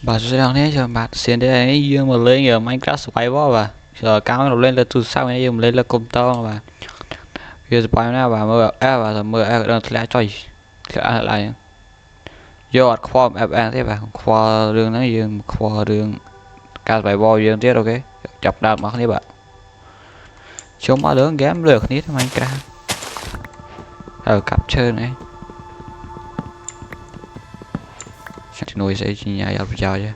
Bà sẽ đang thế cho bạn xem đây ấy dương mà lên ở Minecraft Survival và giờ cao nó lên là từ sau này dương lên là công tơ và giờ bài nào và mơ và mơ đang lẽ chơi lại do form FN thế bà khoa đường nó dương khoa đường cao Survival dương tiết ok chọc đạn mà không bạn chúng mà lớn game được nít Minecraft ở capture này chắc nuôi sẽ chỉ nhà ở chào chứ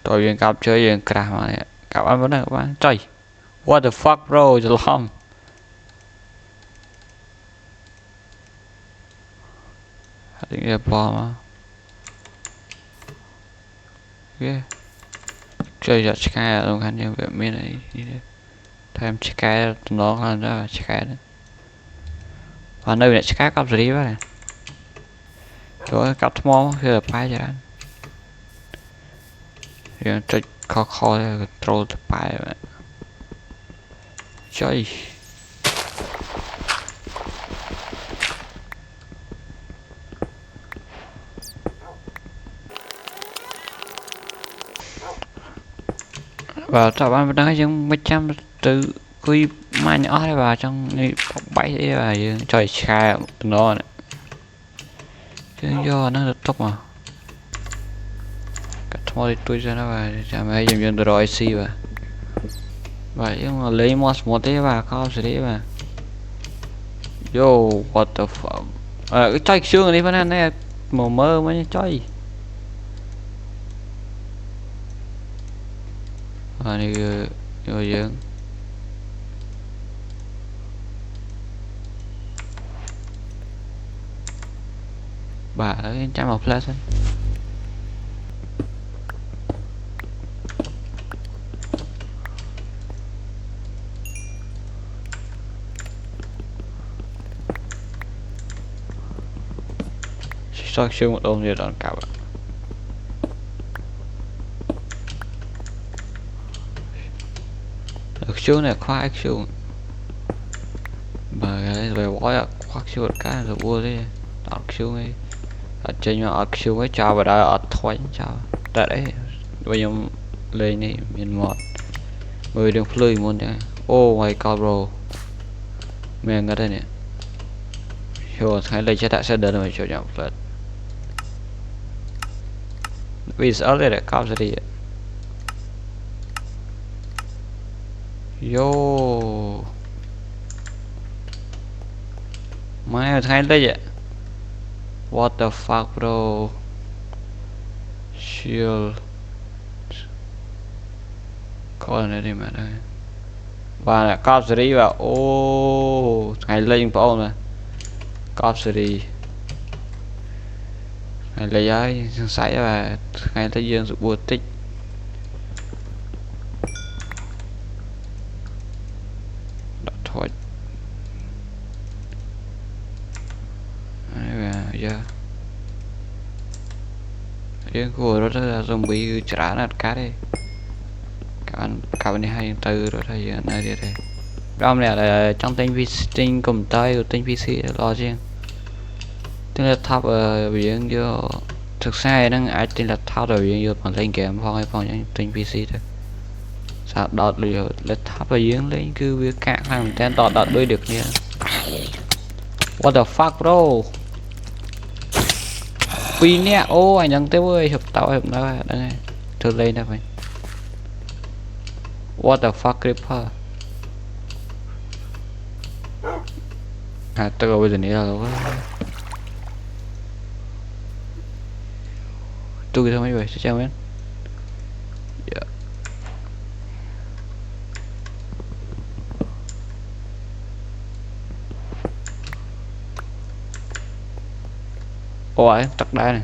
tôi viên capture dương craft mà này các bạn vẫn là các bạn trời what the fuck bro giờ lòng định là bò mà yeah. Chơi giật sky luôn anh em về bên này thêm sky nó hơn đó là sky đó và nơi này sky cấp gì đó này chỗ cấp món khi là phải cho anh rồi chơi khó khó control phải chơi và các bạn vẫn đang dùng mấy trăm từ quy mai nhỏ này vào trong bẫy đấy và chơi sky nó này chứ do nó được tốt mà thôi tôi ra nó và chả mấy dùng dân rồi si và vậy nhưng mà lấy một thế và không sẽ đấy mà yo what the fuck cái chơi xương này vẫn này màu mơ mới chơi này rồi dân bà ấy chả một flash ấy. Sao xương một ôm gì đòn cặp được xương này khoa xương mà cái về bói khoác xương cái rồi vua đi đòn xương ấy ở trên mà ở xương ấy chào vào đây ở thoái chào tại đấy bây giờ lên này miền một người đừng lười muốn nha oh my god bro mình ở đây nè rồi thấy lấy cho tại sẽ đơn mà cho nhau phật vì sao đây lại cao gì yo mai thấy đây vậy what the fuck bro shield con này đi mà đây và là cao gì và ô ngày lên bao mà cao gì ngày lấy ấy sải và ngày tới dương sự bùa tích thôi giờ tiếng của nó là zombie trả nát cá đây các bạn hay từ rồi đây nơi đây đây trong này là trong tên cùng tay của tên PC lo riêng tên là tháp ở biển vô thực ra đang ai tên là tháp ở biển vô bằng lên game phong hay phong những tên PC thôi sao đọt liệu là tháp ở biển lên cứ việc cạn hàng tên đọt đuôi được nha what the fuck bro pin nè ô anh đang tiêu ơi hợp tao hợp nó đây thử lên đây mày what the fuck creeper tôi bây giờ nghĩ là tôi thôi mấy người sẽ chào em yeah. Ôi tắt đá này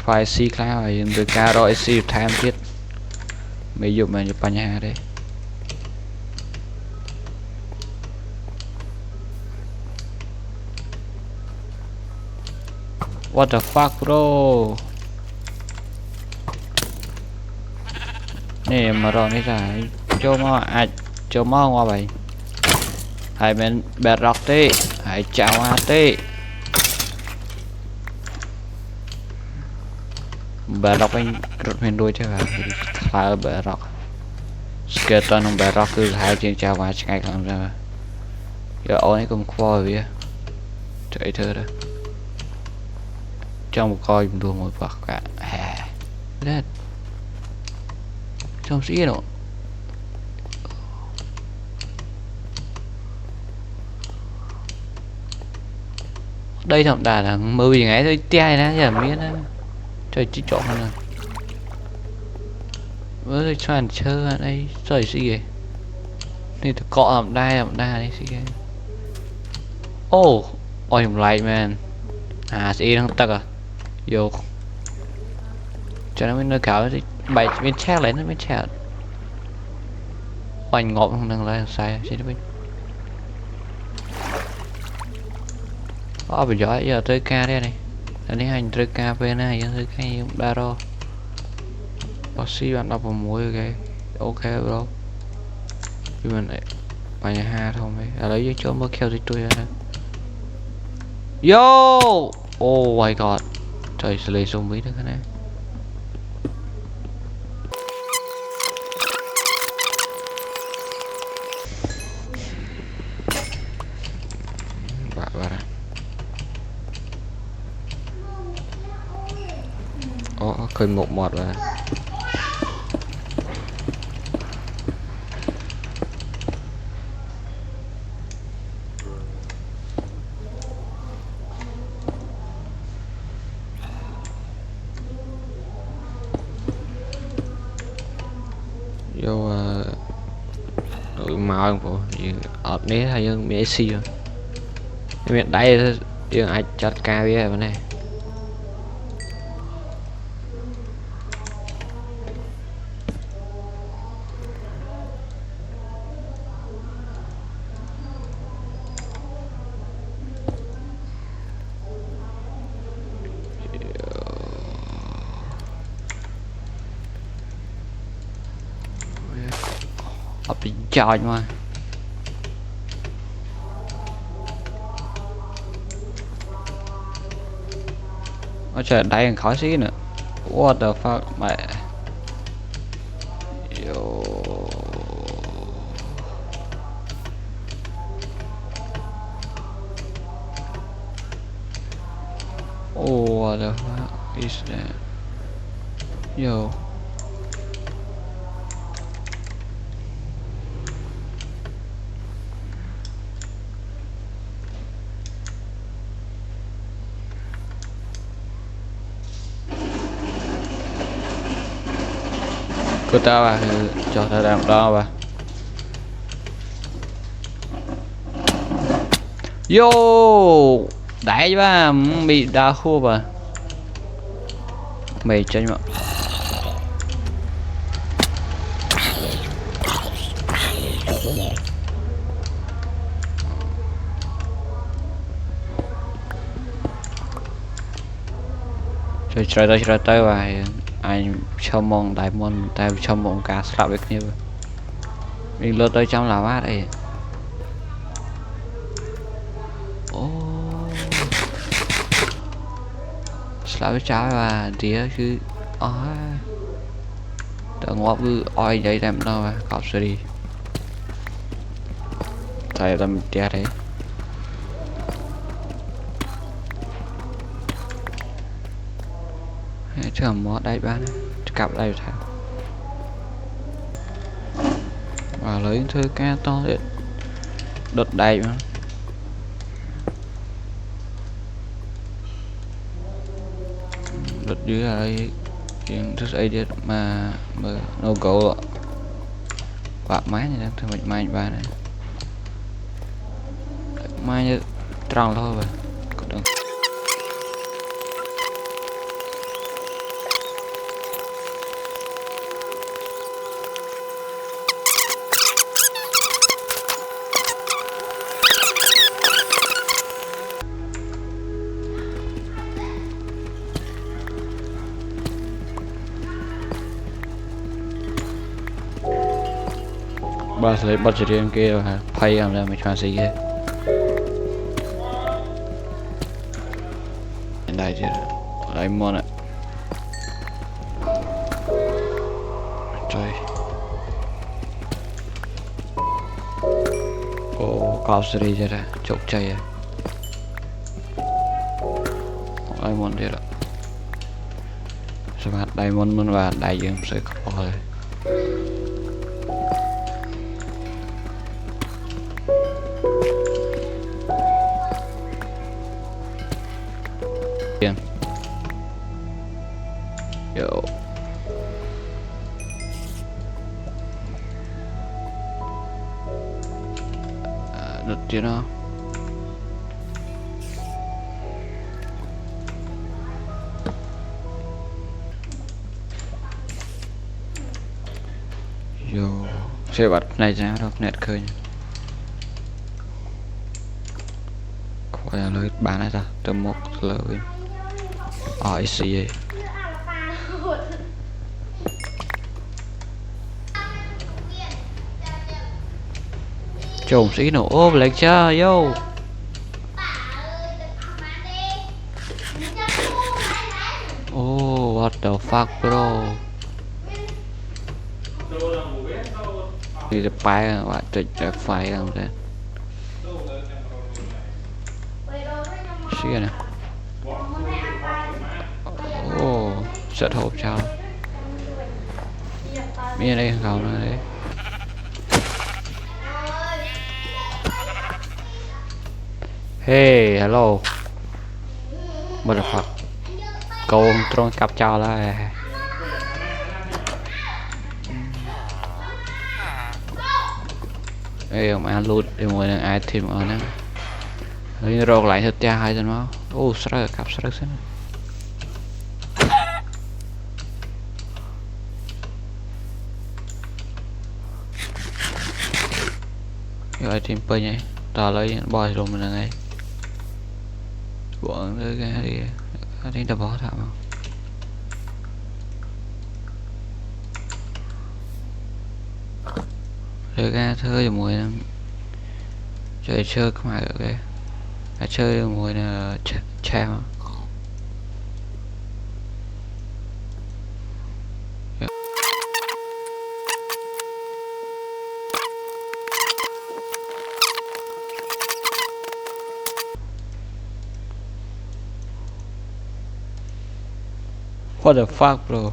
phải xì khá rồi từ ca rồi xì tham thiết mấy dụng mà nhập nhà đây. What the fuck bro. Nè mà rồi này ra cho mà cho mà qua vậy. Hãy bên bẹt rọc đi, hãy chào hoa đi. Bẹt rọc anh rút mình đuôi chứ hả? Phải bẹt rọc. Skeleton không bẹt rọc cứ hai chuyện chào hoa ngay làm ra. Giờ ổn ấy cũng qua rồi chạy thơ đó. Trong một coi đùa một vật cả. Đấy. Trong sĩ đâu. Đây thậm đà là mơ gì ngay thôi tia này giờ biết đó. Trời chỉ chọn hơn rồi. Với tràn chơi ở đây trời gì kìa. Nên tôi cọ thậm đa đây gì kìa. Oh, ôi lại man. À sĩ đang tắc à. Vô. Cho nó mới nơi cáo thì bảy bên chat lấy nó bên chat. Oanh ngọt không đừng lại sai xin bên. Bây giờ giờ tới ca đây này. Anh ấy hành tới ca bên này giờ tới cái đa đo. Bác sĩ bạn đọc vào mũi ok bro. Vì mình lại bài nhà ha thôi mấy. Lấy chỗ mới kêu thì tôi nè. Yo! Oh my god. Trời sẽ lấy zombie được cái này. Khơi một rồi. Vô đội màu của ở đấy hay hơn Messi rồi. Miền đây tiếng ai chặt ca với bên này. Học đi trời mà. Ôi trời đây còn khó xí nữa. What the fuck mẹ. Yo. Oh what the fuck is that. Yo. Cô ta bà cho ta làm đó bà. Yo đẩy ba bị đa khô bà. Mày chơi mà. Chơi tới và anh cho mong đại môn tại cho mong cá sạo việc như mình lướt tới trong là mát đây. Sạo trái và tía chứ đừng ngọt cứ oi dây đem đâu mà cọp sẽ đi tại tầm tía đấy. Chờ mót đây bán cặp đây thằng và lấy thơ ca to để đợt đầy mà đợt dưới là đây chuyện thức ấy mà nó gỗ quạt máy này đang thằng mình mai ba này mai như tròn thôi rồi. Ba lấy bắt riêng kia pay làm ra mình cho gì kia đây chứ lấy món ạ trời ô cao sri chứ ra chụp chơi à lấy món gì đó sao đây món và đại dương sẽ có rồi yo được chưa nó yo sẽ bật này ra đâu nét khơi khỏi lời bán này ra từ một lời IC chồng sĩ nổ ôm lại cha yo oh what the fuck bro đi được bài bạn trịch được phải không thế xí nè oh sợ hộp chào miếng đây không nữa đấy hey hello motherfucker câu trôn cặp chào là ê ông ăn lụt để mua được ai thêm ở nè lấy rô lại thật cha hai chân máu ô sơ cặp sơ xin rồi thêm bơi nhảy ta lấy boy rồi mình là ngay bọn cái đi đập bó thảm không rồi ra chơi mùi chơi chơi không ai được cái chơi mùi là cha mà what the fuck bro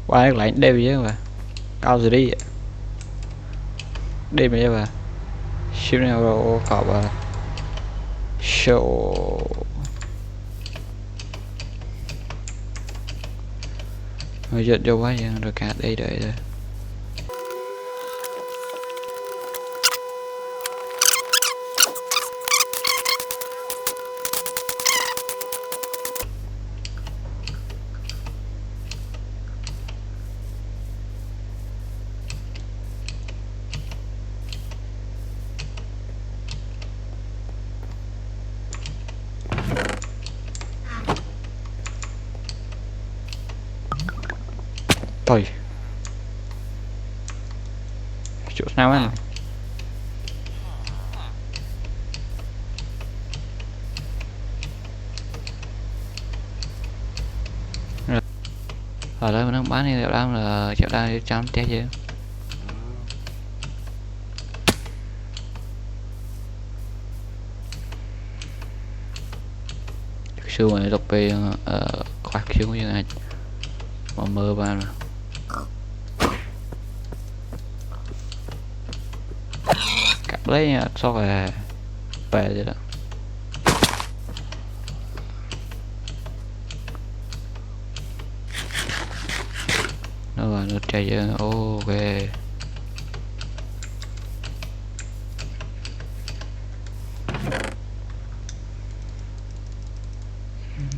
qua lại đeo gì mà cao gì đi đi mà bà xíu nào rồi cọ bà show rồi giật vô quá vậy rồi cả đây đợi rồi thôi chỗ nào anh ở đây mình đang bán đi đang là chỗ đang trăm té chứ xưa mà đọc về khoác khiếu như này mà mơ ba mà cắt lấy so về về vậy đó nó chạy giờ ok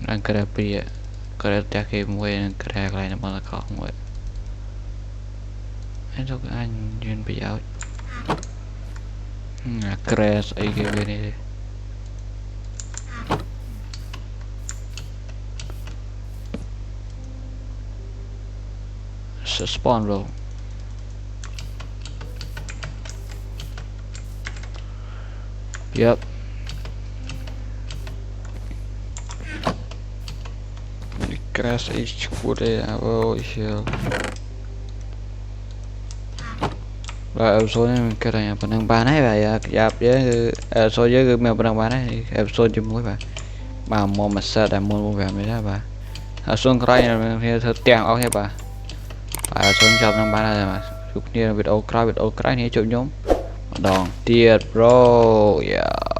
đang kira pria kira cái mùi kira lại nó là khó mùi anh cho anh duyên bị áo kira ấy cái bên này spawn luôn yep crash is good oh shit rồi số này mình cái này phần ba này vậy dạp với số với mèo phần ba này số chim mũi bà mà sợ đã mua về mới đó bà xuống cái này mình theo tiền ok bà xuống chậm năm ba này mà chụp như video cry này chụp nhóm đòn tiệt bro yeah